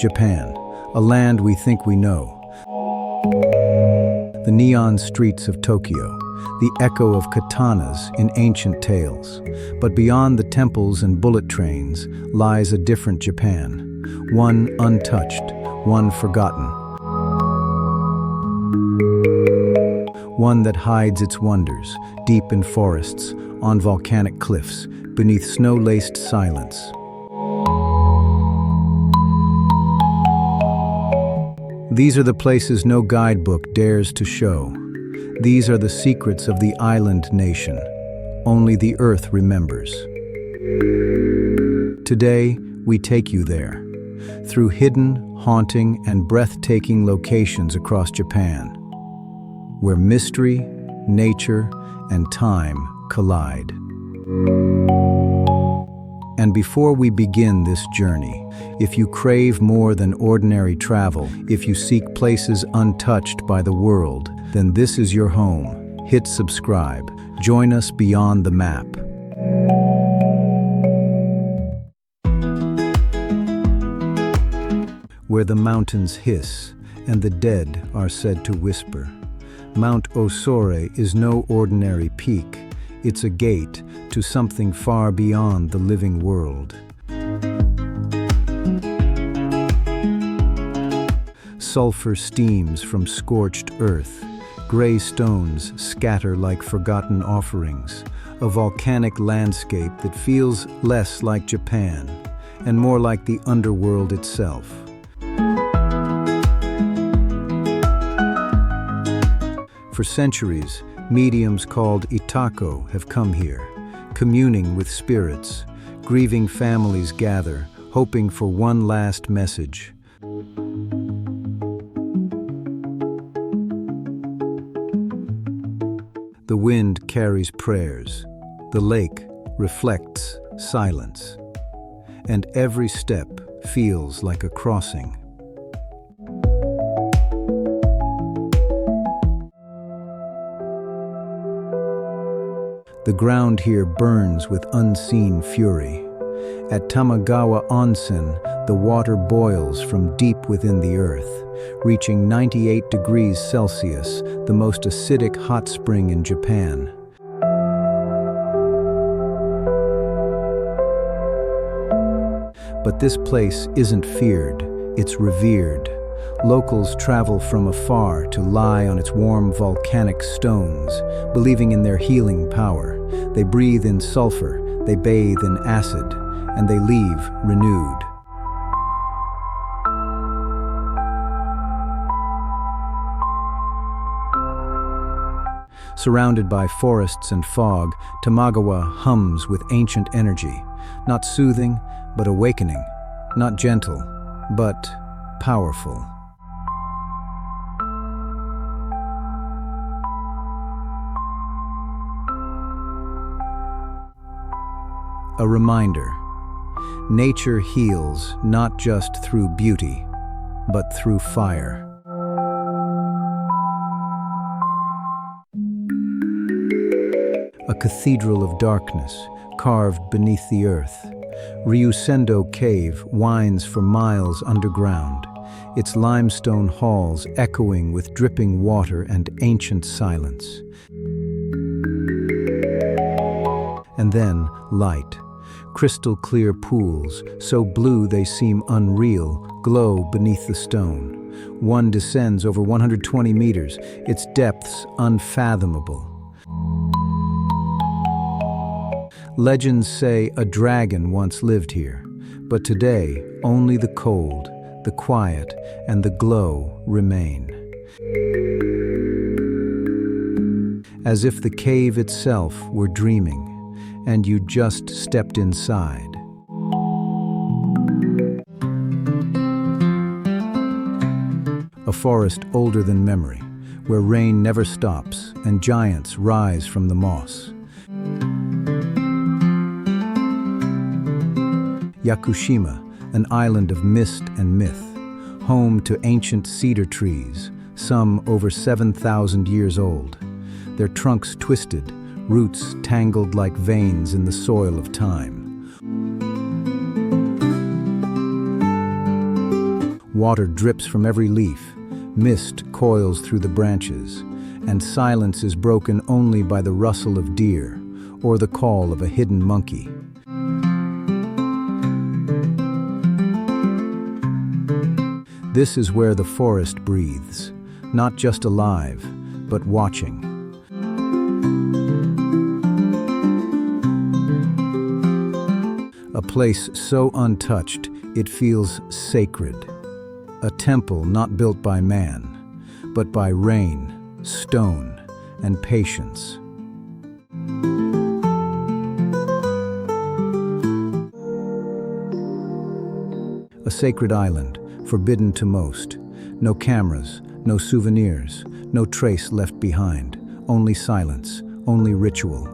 Japan, a land we think we know. The neon streets of Tokyo, the echo of katanas in ancient tales. But beyond the temples and bullet trains lies a different Japan, one untouched, one forgotten. One that hides its wonders, deep in forests, on volcanic cliffs, beneath snow-laced silence. These are the places no guidebook dares to show. These are the secrets of the island nation. Only the earth remembers. Today, we take you there, through hidden, haunting, and breathtaking locations across Japan, where mystery, nature, and time collide. And before we begin this journey, if you crave more than ordinary travel, if you seek places untouched by the world, then this is your home. Hit subscribe. Join us beyond the map. Where the mountains hiss and the dead are said to whisper. Mount Osore is no ordinary peak. It's a gate to something far beyond the living world. Sulfur steams from scorched earth. Gray stones scatter like forgotten offerings. A volcanic landscape that feels less like Japan and more like the underworld itself. For centuries, mediums called Itako have come here, communing with spirits. Grieving families gather, hoping for one last message. The wind carries prayers. The lake reflects silence. And every step feels like a crossing. The ground here burns with unseen fury. At Tamagawa Onsen, the water boils from deep within the earth, reaching 98 degrees Celsius, the most acidic hot spring in Japan. But this place isn't feared, it's revered. Locals travel from afar to lie on its warm volcanic stones, believing in their healing power. They breathe in sulfur, they bathe in acid, and they leave renewed. Surrounded by forests and fog, Tamagawa hums with ancient energy, not soothing, but awakening, not gentle, but powerful. A reminder, nature heals not just through beauty, but through fire. A cathedral of darkness, carved beneath the earth. Ryusendo cave winds for miles underground, its limestone halls echoing with dripping water and ancient silence. And then light. Crystal clear pools, so blue they seem unreal, glow beneath the stone. One descends over 120 meters, its depths unfathomable. Legends say a dragon once lived here, but today only the cold, the quiet, and the glow remain. As if the cave itself were dreaming, and you just stepped inside. A forest older than memory, where rain never stops and giants rise from the moss. Yakushima, an island of mist and myth, home to ancient cedar trees, some over 7,000 years old, their trunks twisted, roots tangled like veins in the soil of time. Water drips from every leaf, mist coils through the branches, and silence is broken only by the rustle of deer or the call of a hidden monkey. This is where the forest breathes, not just alive, but watching. A place so untouched, it feels sacred. A temple not built by man, but by rain, stone, and patience. A sacred island, forbidden to most. No cameras, no souvenirs, no trace left behind. Only silence, only ritual.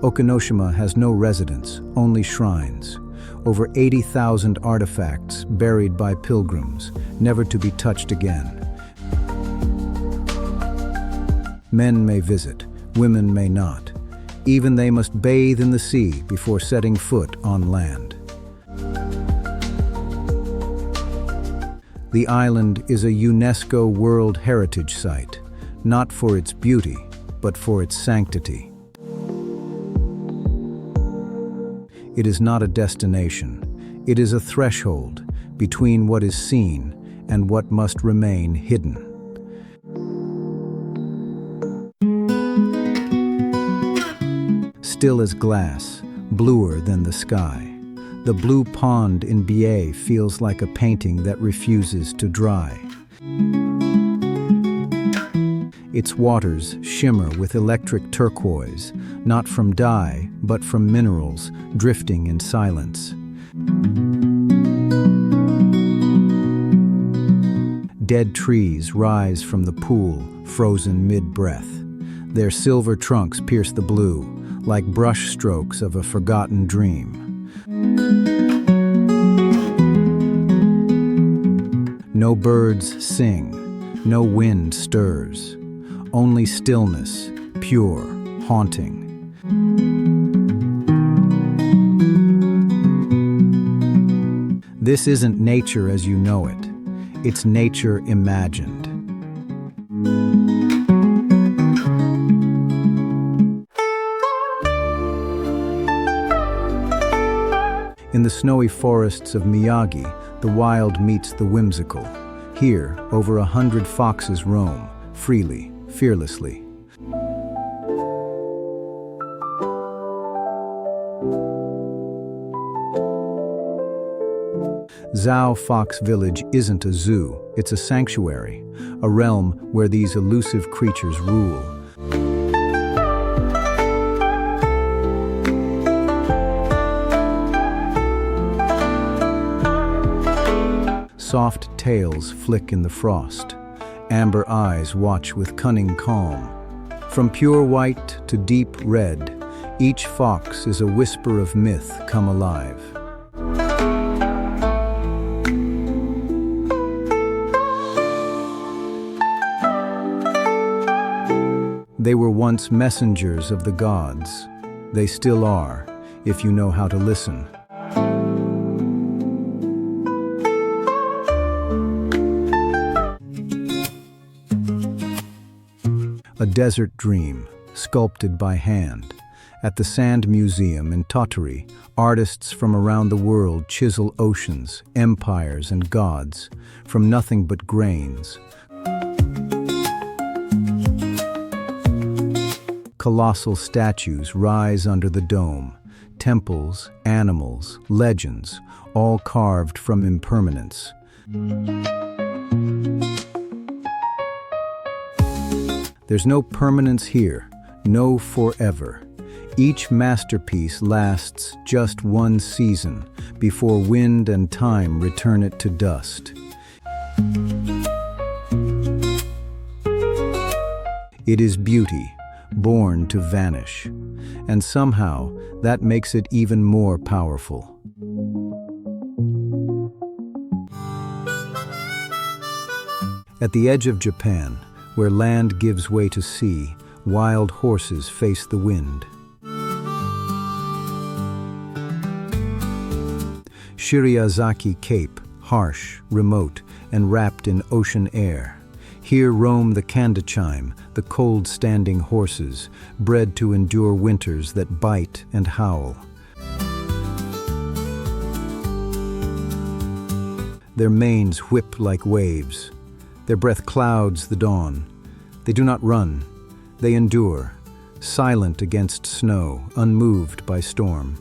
Okinoshima has no residents, only shrines. Over 80,000 artifacts buried by pilgrims, never to be touched again. Men may visit, women may not. Even they must bathe in the sea before setting foot on land. The island is a UNESCO World Heritage Site, not for its beauty, but for its sanctity. It is not a destination. It is a threshold between what is seen and what must remain hidden. Still as glass, bluer than the sky. The blue pond in Bie feels like a painting that refuses to dry. Its waters shimmer with electric turquoise, not from dye, but from minerals drifting in silence. Dead trees rise from the pool, frozen mid-breath. Their silver trunks pierce the blue, like brush strokes of a forgotten dream. No birds sing, no wind stirs, only stillness, pure, haunting. This isn't nature as you know it, it's nature imagined. In the snowy forests of Miyagi, the wild meets the whimsical. Here, over 100 foxes roam, freely, fearlessly. Zhao Fox Village isn't a zoo, it's a sanctuary, a realm where these elusive creatures rule. Soft tails flick in the frost. Amber eyes watch with cunning calm. From pure white to deep red, each fox is a whisper of myth come alive. They were once messengers of the gods. They still are, if you know how to listen. A desert dream, sculpted by hand. At the Sand Museum in Tottori, artists from around the world chisel oceans, empires, and gods from nothing but grains. Colossal statues rise under the dome, temples, animals, legends, all carved from impermanence. There's no permanence here, no forever. Each masterpiece lasts just one season before wind and time return it to dust. It is beauty, born to vanish, and somehow that makes it even more powerful. At the edge of Japan, where land gives way to sea, wild horses face the wind. Shiriazaki Cape, harsh, remote, and wrapped in ocean air. Here roam the kanda-chime, the cold-standing horses, bred to endure winters that bite and howl. Their manes whip like waves. Their breath clouds the dawn. They do not run. They endure, silent against snow, unmoved by storm.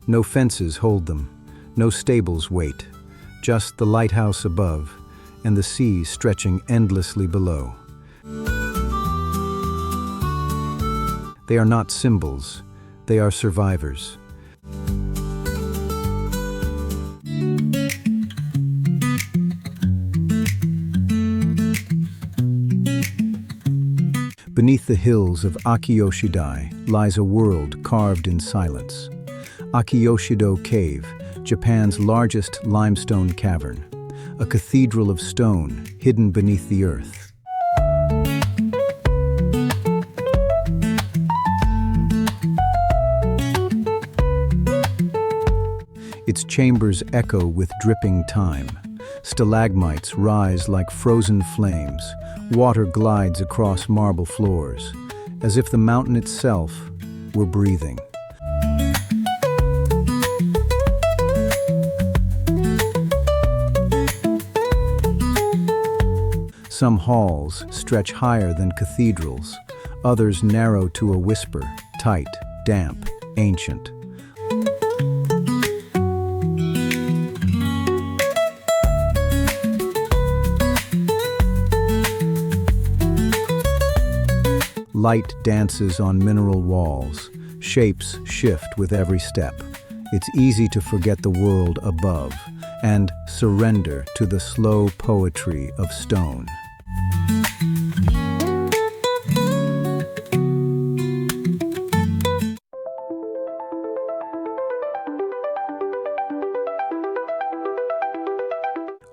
No fences hold them, no stables wait, just the lighthouse above and the sea stretching endlessly below. They are not symbols, they are survivors. Beneath the hills of Akiyoshido lies a world carved in silence. Akiyoshido Cave, Japan's largest limestone cavern, a cathedral of stone hidden beneath the earth. Its chambers echo with dripping time. Stalagmites rise like frozen flames. Water glides across marble floors, as if the mountain itself were breathing. Some halls stretch higher than cathedrals, others narrow to a whisper, tight, damp, ancient. Light dances on mineral walls, shapes shift with every step. It's easy to forget the world above and surrender to the slow poetry of stone.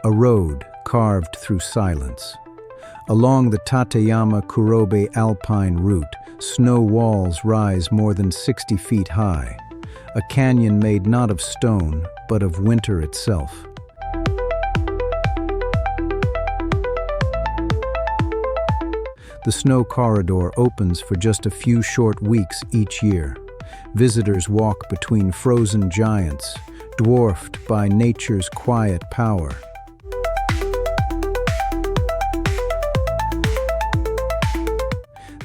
A road carved through silence. Along the Tateyama-Kurobe alpine route, snow walls rise more than 60 feet high, a canyon made not of stone, but of winter itself. The snow corridor opens for just a few short weeks each year. Visitors walk between frozen giants, dwarfed by nature's quiet power.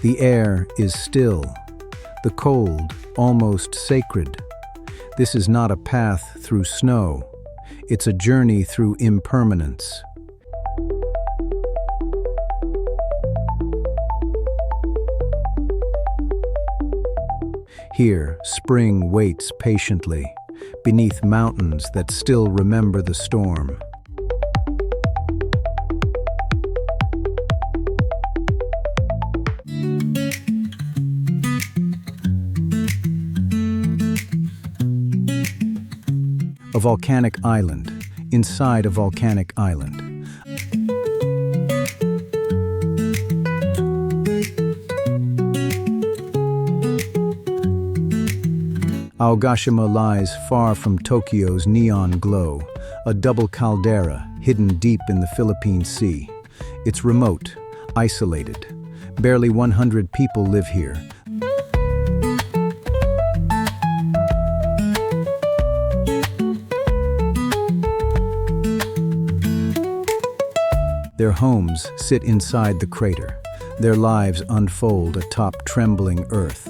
The air is still, the cold almost sacred. This is not a path through snow, it's a journey through impermanence. Here, spring waits patiently, beneath mountains that still remember the storm. A volcanic island, inside a volcanic island. Aogashima lies far from Tokyo's neon glow, a double caldera hidden deep in the Philippine Sea. It's remote, isolated. Barely 100 people live here. Their homes sit inside the crater. Their lives unfold atop trembling earth.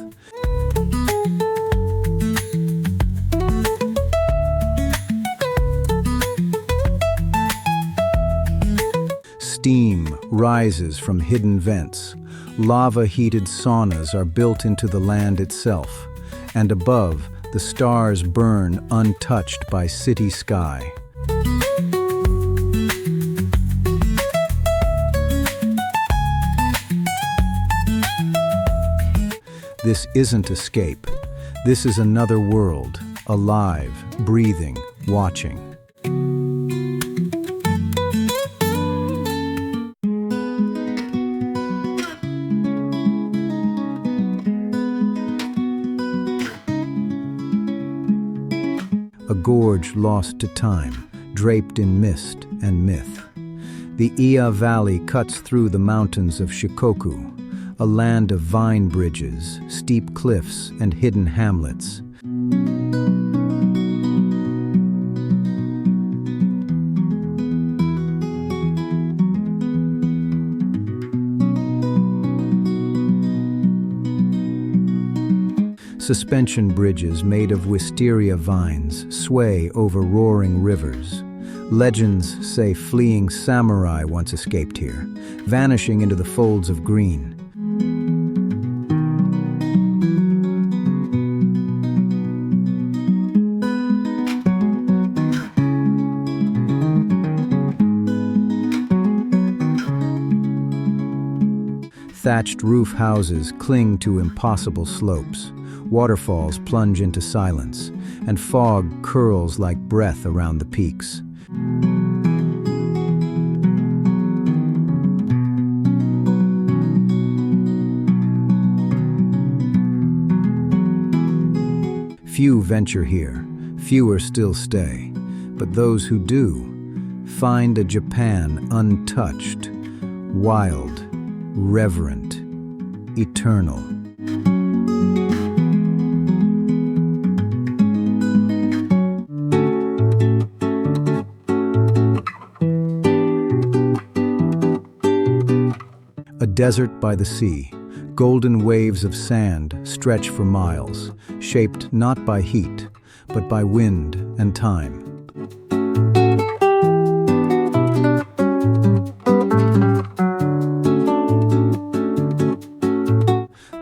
Steam rises from hidden vents. Lava-heated saunas are built into the land itself. And above, the stars burn untouched by city sky. This isn't escape. This is another world, alive, breathing, watching. a gorge lost to time, draped in mist and myth. The Iya Valley cuts through the mountains of Shikoku, a land of vine bridges, steep cliffs, and hidden hamlets. Suspension bridges made of wisteria vines sway over roaring rivers. Legends say fleeing samurai once escaped here, vanishing into the folds of green. Thatched roof houses cling to impossible slopes. Waterfalls plunge into silence, and fog curls like breath around the peaks. Few venture here, fewer still stay, but those who do find a Japan untouched, wild, reverent, eternal. A desert by the sea, golden waves of sand stretch for miles, shaped not by heat, but by wind and time.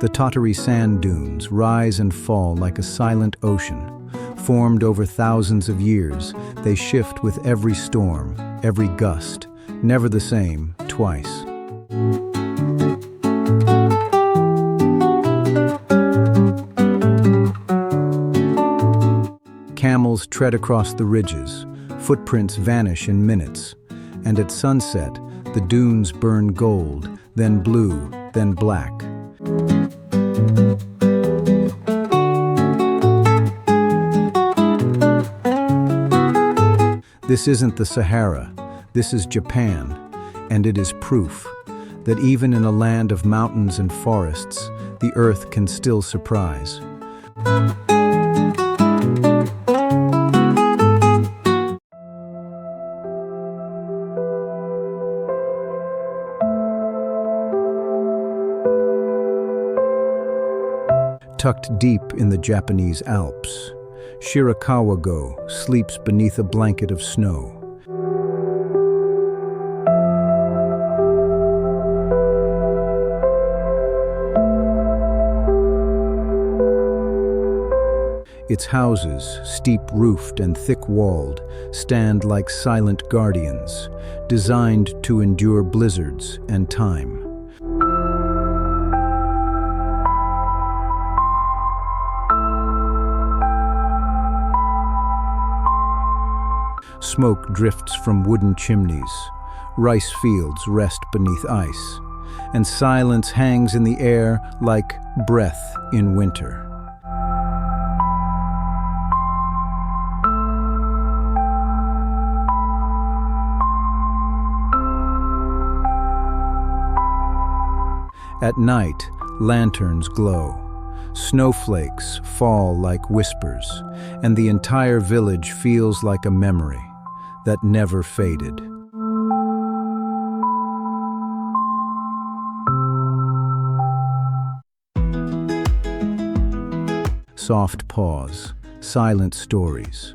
The Tottery sand dunes rise and fall like a silent ocean. Formed over thousands of years, they shift with every storm, every gust, never the same twice. Camels tread across the ridges, footprints vanish in minutes, and at sunset, the dunes burn gold, then blue, then black. This isn't the Sahara, this is Japan, and it is proof that even in a land of mountains and forests, the earth can still surprise. Tucked deep in the Japanese Alps, Shirakawa-go sleeps beneath a blanket of snow. Its houses, steep-roofed and thick-walled, stand like silent guardians, designed to endure blizzards and time. Smoke drifts from wooden chimneys, rice fields rest beneath ice, and silence hangs in the air like breath in winter. At night, lanterns glow. Snowflakes fall like whispers, and the entire village feels like a memory that never faded. Soft pause, silent stories.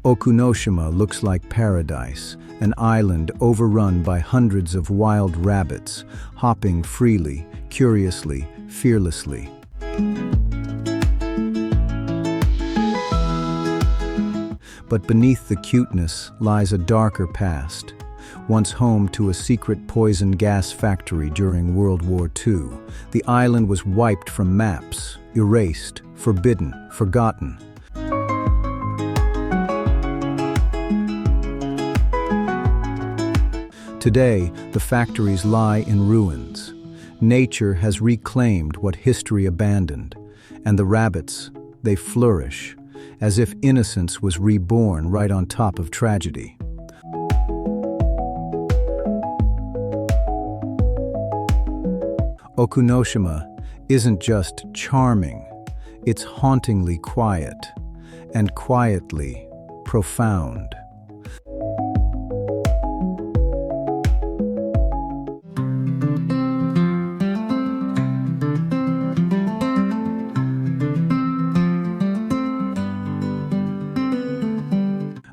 Okinoshima looks like paradise, an island overrun by hundreds of wild rabbits, hopping freely, curiously, fearlessly. But beneath the cuteness lies a darker past. Once home to a secret poison gas factory during World War II, the island was wiped from maps, erased, forbidden, forgotten. Today, the factories lie in ruins. Nature has reclaimed what history abandoned, And the rabbits, they flourish, as if innocence was reborn right on top of tragedy. Okinoshima isn't just charming, it's hauntingly quiet, and quietly profound.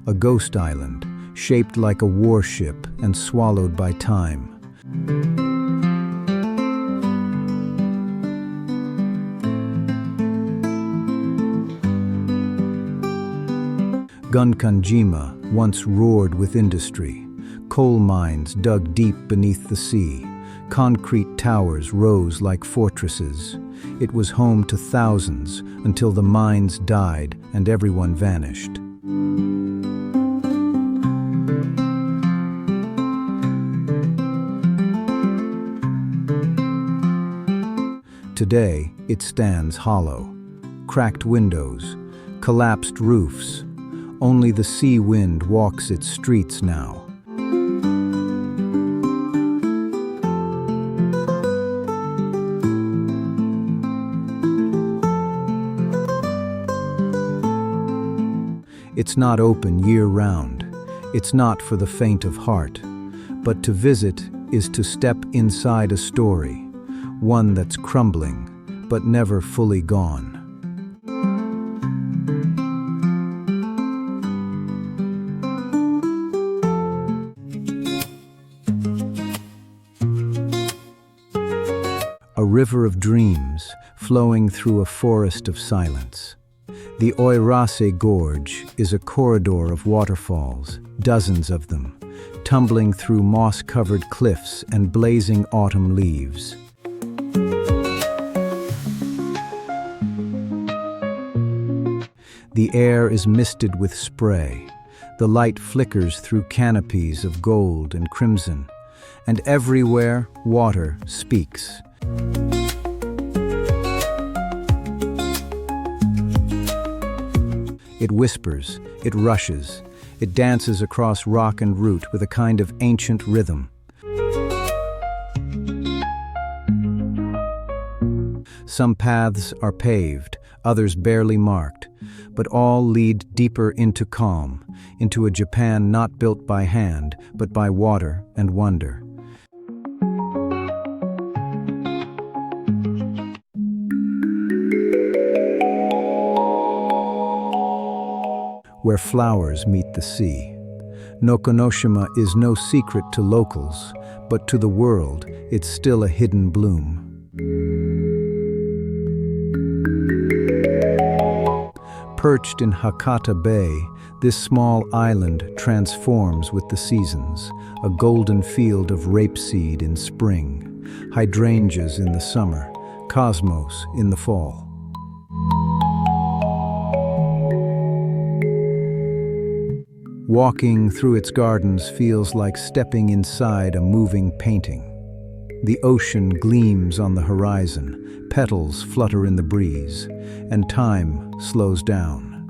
A ghost island, shaped like a warship and swallowed by time. Gunkanjima once roared with industry. Coal mines dug deep beneath the sea. Concrete towers rose like fortresses. It was home to thousands until the mines died and everyone vanished. Today, it stands hollow. Cracked windows, collapsed roofs. Only the sea wind walks its streets now. It's not open year-round. It's not for the faint of heart. But to visit is to step inside a story, one that's crumbling, but never fully gone. A river of dreams flowing through a forest of silence. The Oirase Gorge is a corridor of waterfalls, dozens of them, tumbling through moss-covered cliffs and blazing autumn leaves. The air is misted with spray. The light flickers through canopies of gold and crimson, and everywhere water speaks. It whispers, it rushes, it dances across rock and root with a kind of ancient rhythm. Some paths are paved, others barely marked, but all lead deeper into calm, into a Japan not built by hand, but by water and wonder. Where flowers meet the sea. Okinoshima is no secret to locals, but to the world, it's still a hidden bloom. Perched in Hakata Bay, this small island transforms with the seasons, a golden field of rapeseed in spring, hydrangeas in the summer, cosmos in the fall. Walking through its gardens feels like stepping inside a moving painting. The ocean gleams on the horizon, petals flutter in the breeze, and time slows down.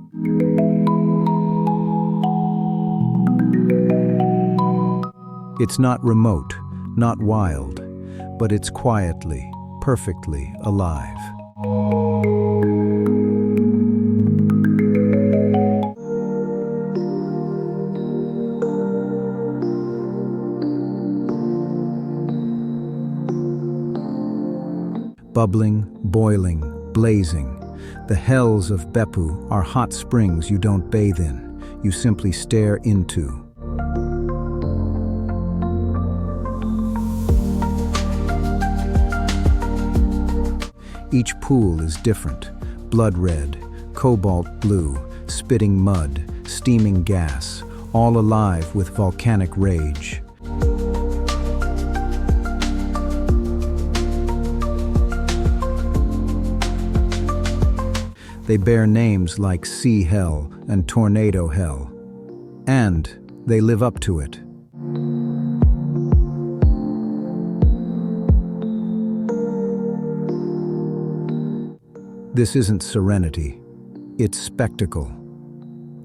It's not remote, not wild, but it's quietly, perfectly alive. Bubbling, boiling, blazing. The hells of Beppu are hot springs you don't bathe in, you simply stare into. Each pool is different, blood red, cobalt blue, spitting mud, steaming gas, all alive with volcanic rage. They bear names like Sea Hell and Tornado Hell, and they live up to it. This isn't serenity, it's spectacle.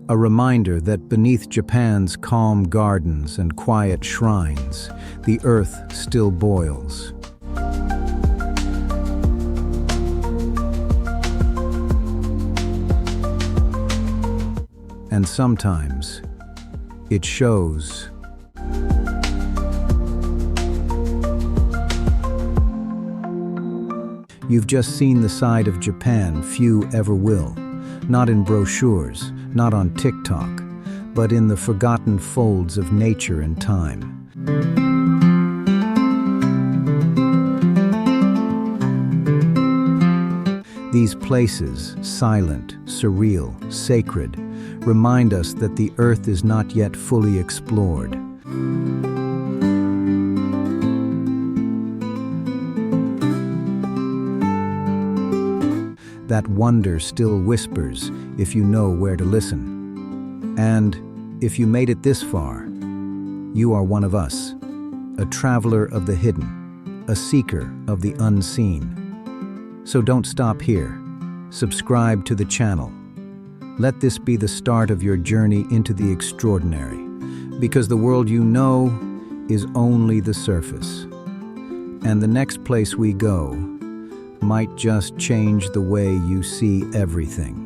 A reminder that beneath Japan's calm gardens and quiet shrines, the earth still boils. And sometimes, it shows. You've just seen the side of Japan few ever will, not in brochures, not on TikTok, but in the forgotten folds of nature and time. These places, silent, surreal, sacred, remind us that the earth is not yet fully explored. That wonder still whispers if you know where to listen. And if you made it this far, you are one of us, a traveler of the hidden, a seeker of the unseen. So don't stop here. Subscribe to the channel. Let this be the start of your journey into the extraordinary, because the world you know is only the surface. And the next place we go might just change the way you see everything.